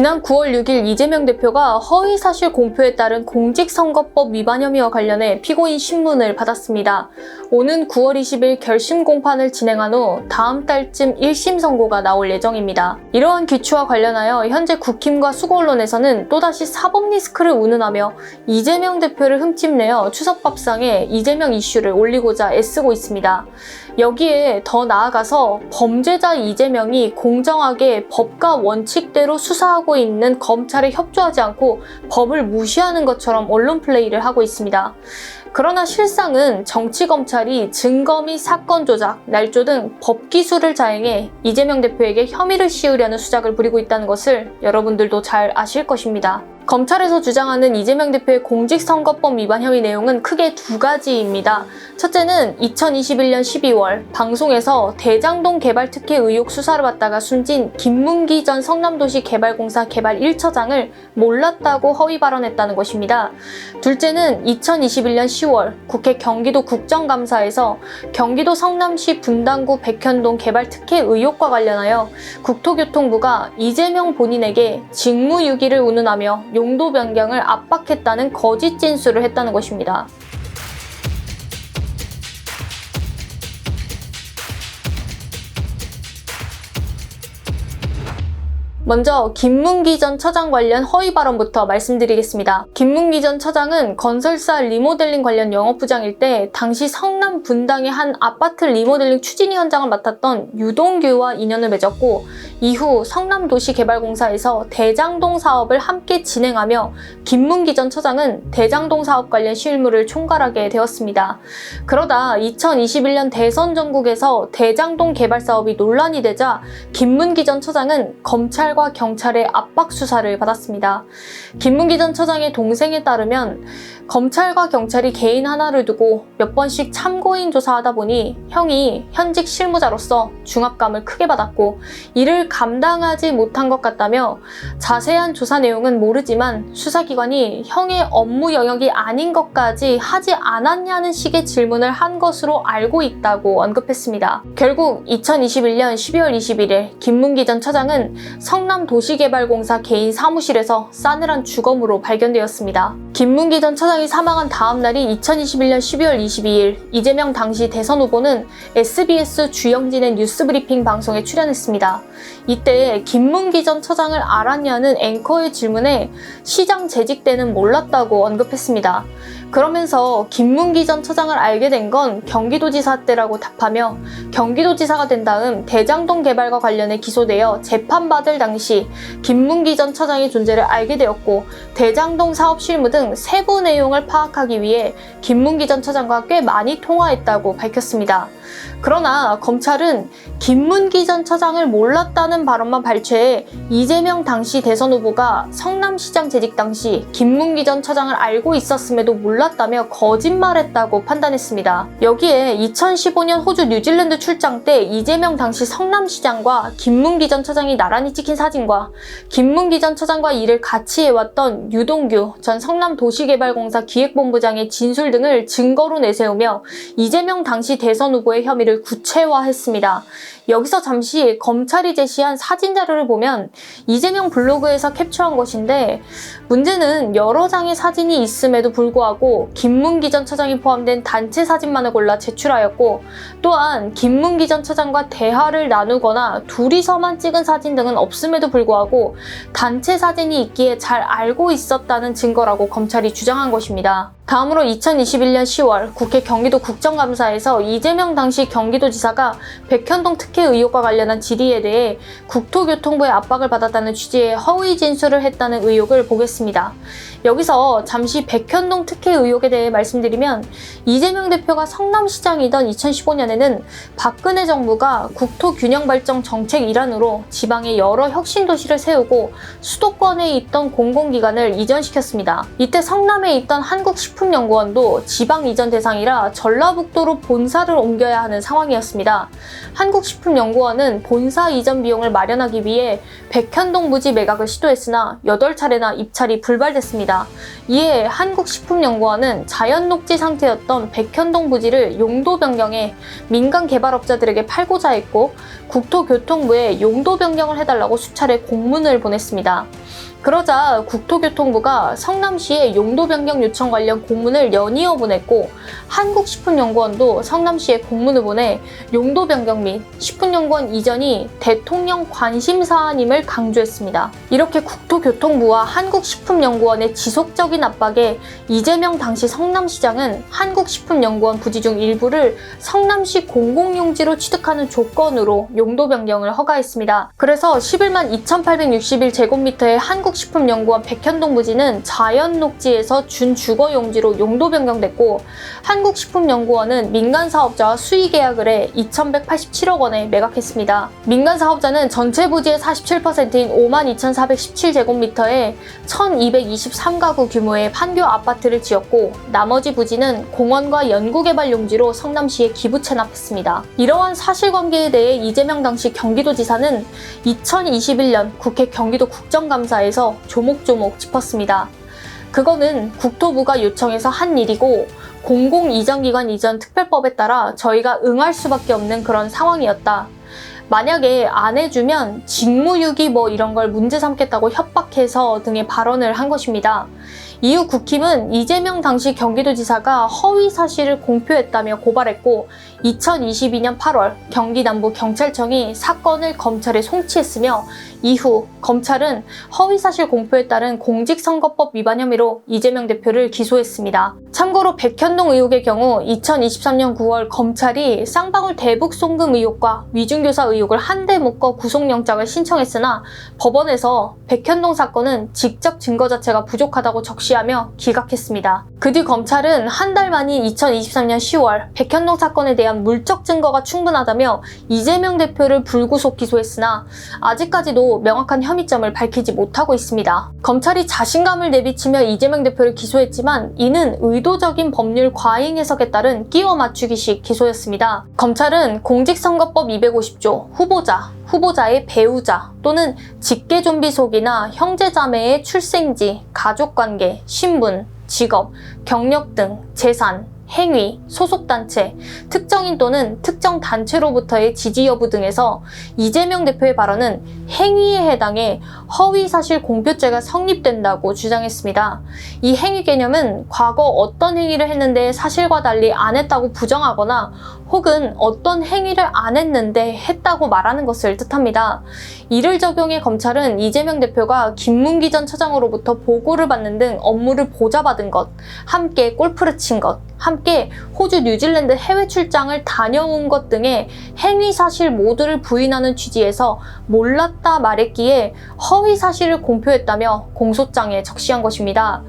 지난 9월 6일 이재명 대표가 허위사실 공표에 따른 공직선거법 위반 혐의와 관련해 피고인 신문을 받았습니다. 오는 9월 20일 결심 공판을 진행한 후 다음 달쯤 1심 선고가 나올 예정입니다. 이러한 기추와 관련하여 현재 국힘과 수고언론에서는 또다시 사법 리스크를 운운하며 이재명 대표를 흠집내어 추석밥상에 이재명 이슈를 올리고자 애쓰고 있습니다. 여기에 더 나아가서 범죄자 이재명이 공정하게 법과 원칙대로 수사하고 있는 검찰에 협조하지 않고 법을 무시하는 것처럼 언론 플레이를 하고 있습니다. 그러나 실상은 정치검찰이 증거 및 사건 조작, 날조 등 법기술을 자행해 이재명 대표에게 혐의를 씌우려는 수작을 부리고 있다는 것을 여러분들도 잘 아실 것입니다. 검찰에서 주장하는 이재명 대표의 공직선거법 위반 혐의 내용은 크게 두 가지입니다. 첫째는 2021년 12월 방송에서 대장동 개발 특혜 의혹 수사를 받다가 숨진 김문기 전 성남도시개발공사 개발 1처장을 몰랐다고 허위 발언했다는 것입니다. 둘째는 2021년 10월 국회 경기도 국정감사에서 경기도 성남시 분당구 백현동 개발 특혜 의혹과 관련하여 국토교통부가 이재명 본인에게 직무유기를 운운하며 용도 변경을 압박했다는 거짓 진술을 했다는 것입니다. 먼저 김문기 전 처장 관련 허위 발언부터 말씀드리겠습니다. 김문기 전 처장은 건설사 리모델링 관련 영업부장일 때 당시 성남 분당의 한 아파트 리모델링 추진 현장을 맡았던 유동규와 인연을 맺었고 이후 성남도시개발공사에서 대장동 사업을 함께 진행하며 김문기 전 처장은 대장동 사업 관련 실무를 총괄하게 되었습니다. 그러다 2021년 대선 전국에서 대장동 개발 사업이 논란이 되자 김문기 전 처장은 검찰과 경찰의 압박 수사를 받았습니다. 김문기 전 처장의 동생에 따르면 검찰과 경찰이 개인 하나를 두고 몇 번씩 참고인 조사하다 보니 형이 현직 실무자로서 중압감을 크게 받았고 이를 감당하지 못한 것 같다며 자세한 조사 내용은 모르지만 수사기관이 형의 업무 영역이 아닌 것까지 하지 않았냐는 식의 질문을 한 것으로 알고 있다고 언급했습니다. 결국 2021년 12월 21일 김문기 전 처장은 성남도시개발공사 개인 사무실에서 싸늘한 주검으로 발견되었습니다. 김문기 전 처장이 사망한 다음 날이 2021년 12월 22일 이재명 당시 대선 후보는 SBS 주영진의 뉴스브리핑 방송에 출연했습니다. 이때 김문기 전 처장을 알았냐는 앵커의 질문에 시장 재직 때는 몰랐다고 언급했습니다. 그러면서 김문기 전 처장을 알게 된 건 경기도지사 때라고 답하며 경기도지사가 된 다음 대장동 개발과 관련해 기소되어 재판받을 당시 김문기 전 처장의 존재를 알게 되었고 대장동 사업 실무 등 세부 내용을 파악하기 위해 김문기 전 처장과 꽤 많이 통화했다고 밝혔습니다. 그러나 검찰은 김문기 전 처장을 몰랐다는 발언만 발췌해 이재명 당시 대선 후보가 성남시장 재직 당시 김문기 전 처장을 알고 있었음에도 몰랐다며 거짓말했다고 판단했습니다. 여기에 2015년 호주 뉴질랜드 출장 때 이재명 당시 성남시장과 김문기 전 처장이 나란히 찍힌 사진과 김문기 전 처장과 일을 같이 해왔던 유동규 전 성남도시개발공사 기획본부장의 진술 등을 증거로 내세우며 이재명 당시 대선 후보의 혐의를 구체화했습니다. 여기서 잠시 검찰이 제시한 사진 자료를 보면 이재명 블로그에서 캡처한 것인데 문제는 여러 장의 사진이 있음에도 불구하고 김문기 전 처장이 포함된 단체 사진만을 골라 제출하였고 또한 김문기 전 처장과 대화를 나누거나 둘이서만 찍은 사진 등은 없음에도 불구하고 단체 사진이 있기에 잘 알고 있었다는 증거라고 검찰이 주장한 것입니다. 다음으로 2021년 10월 국회 경기도 국정감사에서 이재명 당시 경기도지사가 백현동 특혜 의혹과 관련한 질의에 대해 국토교통부의 압박을 받았다는 취지의 허위 진술을 했다는 의혹을 보겠습니다. 여기서 잠시 백현동 특혜 의혹에 대해 말씀드리면 이재명 대표가 성남시장이던 2015년에는 박근혜 정부가 국토균형발전 정책 일환으로 지방에 여러 혁신도시를 세우고 수도권에 있던 공공기관을 이전시켰습니다. 이때 성남에 있던 한국식품연구원도 지방 이전 대상이라 전라북도로 본사를 옮겨야 하는 상황이었습니다. 한국식품연구원은 본사 이전 비용을 마련하기 위해 백현동 부지 매각을 시도했으나 8차례나 입찰이 불발됐습니다. 이에 한국식품연구원은 자연녹지 상태였던 백현동 부지를 용도 변경해 민간 개발업자들에게 팔고자 했고 국토교통부에 용도 변경을 해달라고 수차례 공문을 보냈습니다. 그러자 국토교통부가 성남시에 용도 변경 요청 관련 공문을 연이어 보냈고 한국식품연구원도 성남시에 공문을 보내 용도 변경 및 식품연구원 이전이 대통령 관심사안임을 강조했습니다. 이렇게 국토교통부와 한국식품연구원의 지속적인 압박에 이재명 당시 성남시장은 한국식품연구원 부지 중 일부를 성남시 공공용지로 취득하는 조건으로 용도 변경을 허가했습니다. 그래서 11만 2,861제곱미터의 한국식품연구원 백현동 부지는 자연녹지에서 준주거용지로 용도 변경됐고 한국식품연구원은 민간사업자와 수의계약을 해 2,187억 원에 매각했습니다. 민간사업자는 전체 부지의 47%인 52,417제곱미터에 1,223가구 규모의 판교 아파트를 지었고 나머지 부지는 공원과 연구개발용지로 성남시에 기부 체납했습니다. 이러한 사실관계에 대해 이재명 당시 경기도지사는 2021년 국회 경기도 국정감사에서 조목조목 짚었습니다. 그거는 국토부가 요청해서 한 일이고 공공이전기관 이전 특별법에 따라 저희가 응할 수밖에 없는 그런 상황이었다. 만약에 안 해주면 직무유기 이런 걸 문제 삼겠다고 협박해서 등의 발언을 한 것입니다. 이후 국힘은 이재명 당시 경기도지사가 허위 사실을 공표했다며 고발했고 2022년 8월 경기 남부 경찰청이 사건을 검찰에 송치했으며 이후 검찰은 허위 사실 공표에 따른 공직선거법 위반 혐의로 이재명 대표를 기소했습니다. 참고로 백현동 의혹의 경우 2023년 9월 검찰이 쌍방울 대북 송금 의혹과 위중교사 의혹을 한데 묶어 구속영장을 신청했으나 법원에서 백현동 사건은 직접 증거 자체가 부족하다고 적시하며 기각했습니다. 그 뒤 검찰은 한 달 만인 2023년 10월 백현동 사건에 대한 물적 증거가 충분하다며 이재명 대표를 불구속 기소했으나 아직까지도 명확한 혐의점을 밝히지 못하고 있습니다. 검찰이 자신감을 내비치며 이재명 대표를 기소했지만 이는 의도적인 법률 과잉 해석에 따른 끼워 맞추기식 기소였습니다. 검찰은 공직선거법 250조 후보자의 배우자 또는 직계존비 속이나 형제자매의 출생지, 가족관계, 신분, 직업, 경력 등 재산, 행위, 소속단체, 특정인 또는 특정 단체로부터의 지지 여부 등에서 이재명 대표의 발언은 행위에 해당해 허위사실 공표죄가 성립된다고 주장했습니다. 이 행위 개념은 과거 어떤 행위를 했는데 사실과 달리 안 했다고 부정하거나 혹은 어떤 행위를 안 했는데 했다고 말하는 것을 뜻합니다. 이를 적용해 검찰은 이재명 대표가 김문기 전 처장으로부터 보고를 받는 등 업무를 보좌받은 것, 함께 골프를 친 것, 함께 호주, 뉴질랜드 해외 출장을 다녀온 것 등의 행위 사실 모두를 부인하는 취지에서 몰랐다 말했기에 허위 사실을 공표했다며 공소장에 적시한 것입니다.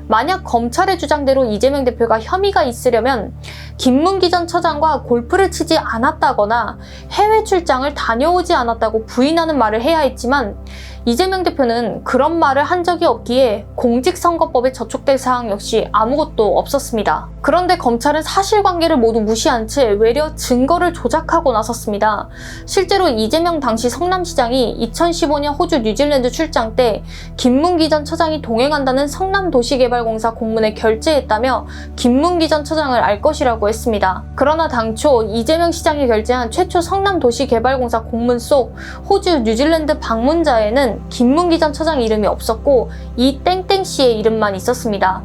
만약 검찰의 주장대로 이재명 대표가 혐의가 있으려면 김문기 전 처장과 골프를 치지 않았다거나 해외 출장을 다녀오지 않았다고 부인하는 말을 해야 했지만 이재명 대표는 그런 말을 한 적이 없기에 공직선거법에 저촉될 사항 역시 아무것도 없었습니다. 그런데 검찰은 사실관계를 모두 무시한 채 외려 증거를 조작하고 나섰습니다. 실제로 이재명 당시 성남시장이 2015년 호주 뉴질랜드 출장 때 김문기 전 처장이 동행한다는 성남도시개발공사 공문에 결재했다며 김문기 전 처장을 알 것이라고 했습니다. 그러나 당초 이재명 시장이 결재한 최초 성남도시개발공사 공문 속 호주 뉴질랜드 방문자에는 김문기 전 처장 이름이 없었고 이 땡땡씨의 이름만 있었습니다.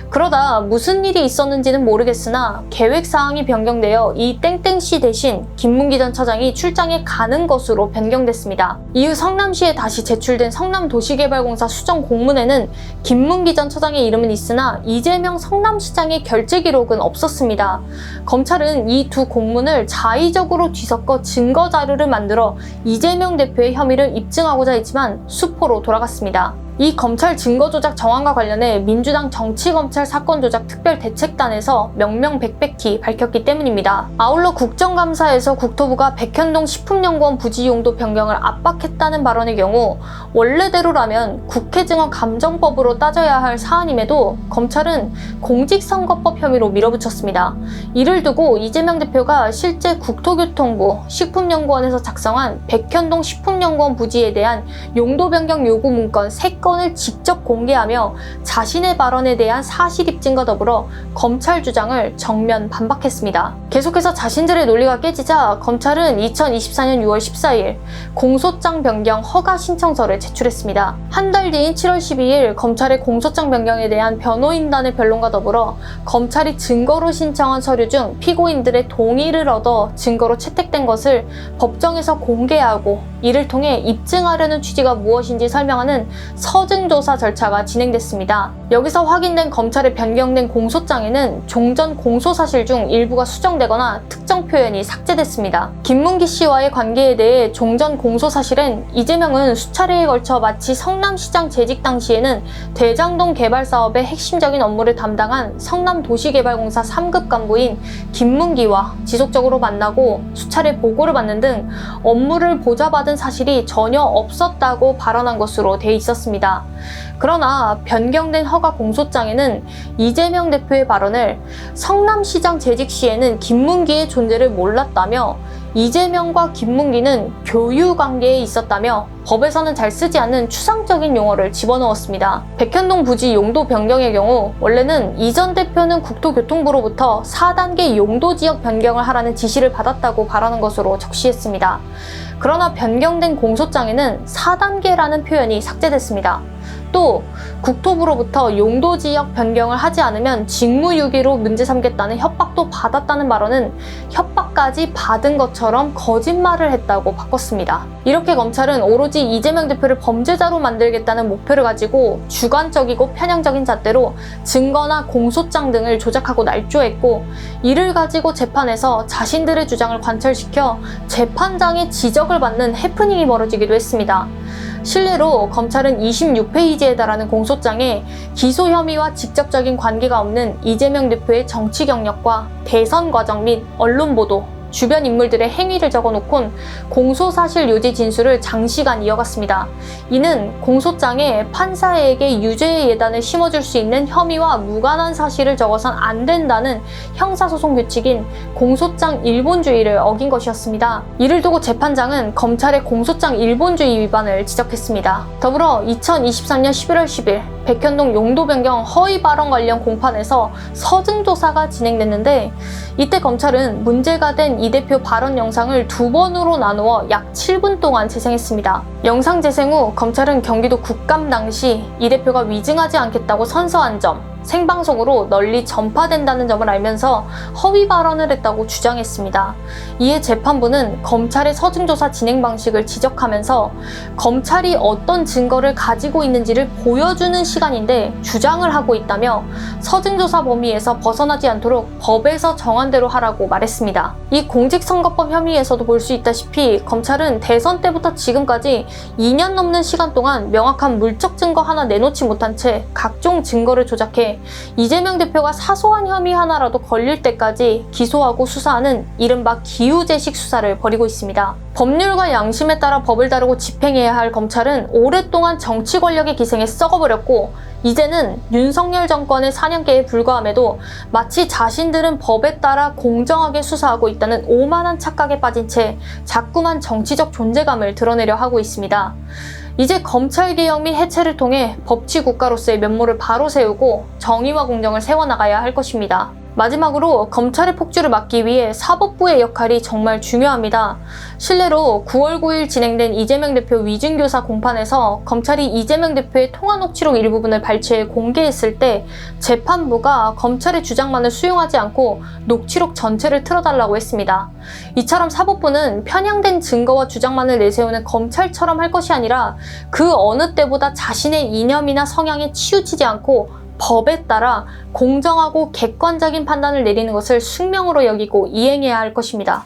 그러다 무슨 일이 있었는지는 모르겠으나 계획사항이 변경되어 이 땡땡씨 대신 김문기 전 처장이 출장에 가는 것으로 변경됐습니다. 이후 성남시에 다시 제출된 성남도시개발공사 수정 공문에는 김문기 전 처장의 이름은 있으나 이재명 성남시장의 결재 기록은 없었습니다. 검찰은 이 두 공문을 자의적으로 뒤섞어 증거 자료를 만들어 이재명 대표의 혐의를 입증하고자 했지만 수포로 돌아갔습니다. 이 검찰 증거조작 정황과 관련해 민주당 정치검찰 사건조작 특별대책단에서 명명백백히 밝혔기 때문입니다. 아울러 국정감사에서 국토부가 백현동 식품연구원 부지 용도 변경을 압박했다는 발언의 경우 원래대로라면 국회증언 감정법으로 따져야 할 사안임에도 검찰은 공직선거법 혐의로 밀어붙였습니다. 이를 두고 이재명 대표가 실제 국토교통부 식품연구원에서 작성한 백현동 식품연구원 부지에 대한 용도 변경 요구 문건 3건 사건을 직접 공개하며 자신의 발언에 대한 사실 입증과 더불어 검찰 주장을 정면 반박했습니다. 계속해서 자신들의 논리가 깨지자 검찰은 2024년 6월 14일 공소장 변경 허가 신청서를 제출했습니다. 한 달 뒤인 7월 12일 검찰의 공소장 변경에 대한 변호인단의 변론과 더불어 검찰이 증거로 신청한 서류 중 피고인들의 동의를 얻어 증거로 채택된 것을 법정에서 공개하고 이를 통해 입증하려는 취지가 무엇인지 설명하는 서증조사 절차가 진행됐습니다. 여기서 확인된 검찰의 변경된 공소장에는 종전 공소사실 중 일부가 수정되거나 특정 표현이 삭제됐습니다. 김문기 씨와의 관계에 대해 종전 공소사실엔 이재명은 수차례에 걸쳐 마치 성남시장 재직 당시에는 대장동 개발 사업의 핵심적인 업무를 담당한 성남도시개발공사 3급 간부인 김문기와 지속적으로 만나고 수차례 보고를 받는 등 업무를 보좌받은 사실이 전혀 없었다고 발언한 것으로 돼 있었습니다. 그러나 변경된 허가 공소장에는 이재명 대표의 발언을 성남시장 재직 시에는 김문기의 존재를 몰랐다며 이재명과 김문기는 교유 관계에 있었다며 법에서는 잘 쓰지 않는 추상적인 용어를 집어넣었습니다. 백현동 부지 용도 변경의 경우 원래는 이 전 대표는 국토교통부로부터 4단계 용도 지역 변경을 하라는 지시를 받았다고 발언한 것으로 적시했습니다. 그러나 변경된 공소장에는 4단계라는 표현이 삭제됐습니다. 또 국토부로부터 용도지역 변경을 하지 않으면 직무유기로 문제 삼겠다는 협박도 받았다는 발언은 협박까지 받은 것처럼 거짓말을 했다고 바꿨습니다. 이렇게 검찰은 오로지 이재명 대표를 범죄자로 만들겠다는 목표를 가지고 주관적이고 편향적인 잣대로 증거나 공소장 등을 조작하고 날조했고 이를 가지고 재판에서 자신들의 주장을 관철시켜 재판장의 지적을 받는 해프닝이 벌어지기도 했습니다. 실례로 검찰은 26페이지에 달하는 공소장에 기소 혐의와 직접적인 관계가 없는 이재명 대표의 정치 경력과 대선 과정 및 언론 보도, 주변 인물들의 행위를 적어놓곤 공소사실 요지 진술을 장시간 이어갔습니다. 이는 공소장에 판사에게 유죄의 예단을 심어줄 수 있는 혐의와 무관한 사실을 적어선 안 된다는 형사소송 규칙인 공소장 일본주의를 어긴 것이었습니다. 이를 두고 재판장은 검찰의 공소장 일본주의 위반을 지적했습니다. 더불어 2023년 11월 10일 백현동 용도 변경 허위 발언 관련 공판에서 서증조사가 진행됐는데 이때 검찰은 문제가 된 이 대표 발언 영상을 두 번으로 나누어 약 7분 동안 재생했습니다. 영상 재생 후 검찰은 경기도 국감 당시 이 대표가 위증하지 않겠다고 선서한 점, 생방송으로 널리 전파된다는 점을 알면서 허위 발언을 했다고 주장했습니다. 이에 재판부는 검찰의 서증조사 진행 방식을 지적하면서 검찰이 어떤 증거를 가지고 있는지를 보여주는 시간인데 주장을 하고 있다며 서증조사 범위에서 벗어나지 않도록 법에서 정한 대로 하라고 말했습니다. 이 공직선거법 혐의에서도 볼 수 있다시피 검찰은 대선 때부터 지금까지 2년 넘는 시간 동안 명확한 물적 증거 하나 내놓지 못한 채 각종 증거를 조작해 이재명 대표가 사소한 혐의 하나라도 걸릴 때까지 기소하고 수사하는 이른바 기우제식 수사를 벌이고 있습니다. 법률과 양심에 따라 법을 다루고 집행해야 할 검찰은 오랫동안 정치 권력의 기생에 썩어버렸고 이제는 윤석열 정권의 사냥개에 불과함에도 마치 자신들은 법에 따라 공정하게 수사하고 있다는 오만한 착각에 빠진 채 자꾸만 정치적 존재감을 드러내려 하고 있습니다. 이제 검찰개혁 및 해체를 통해 법치국가로서의 면모를 바로 세우고 정의와 공정을 세워나가야 할 것입니다. 마지막으로 검찰의 폭주를 막기 위해 사법부의 역할이 정말 중요합니다. 실례로 9월 9일 진행된 이재명 대표 위증교사 공판에서 검찰이 이재명 대표의 통화 녹취록 일부분을 발췌해 공개했을 때 재판부가 검찰의 주장만을 수용하지 않고 녹취록 전체를 틀어달라고 했습니다. 이처럼 사법부는 편향된 증거와 주장만을 내세우는 검찰처럼 할 것이 아니라 그 어느 때보다 자신의 이념이나 성향에 치우치지 않고 법에 따라 공정하고 객관적인 판단을 내리는 것을 숙명으로 여기고 이행해야 할 것입니다.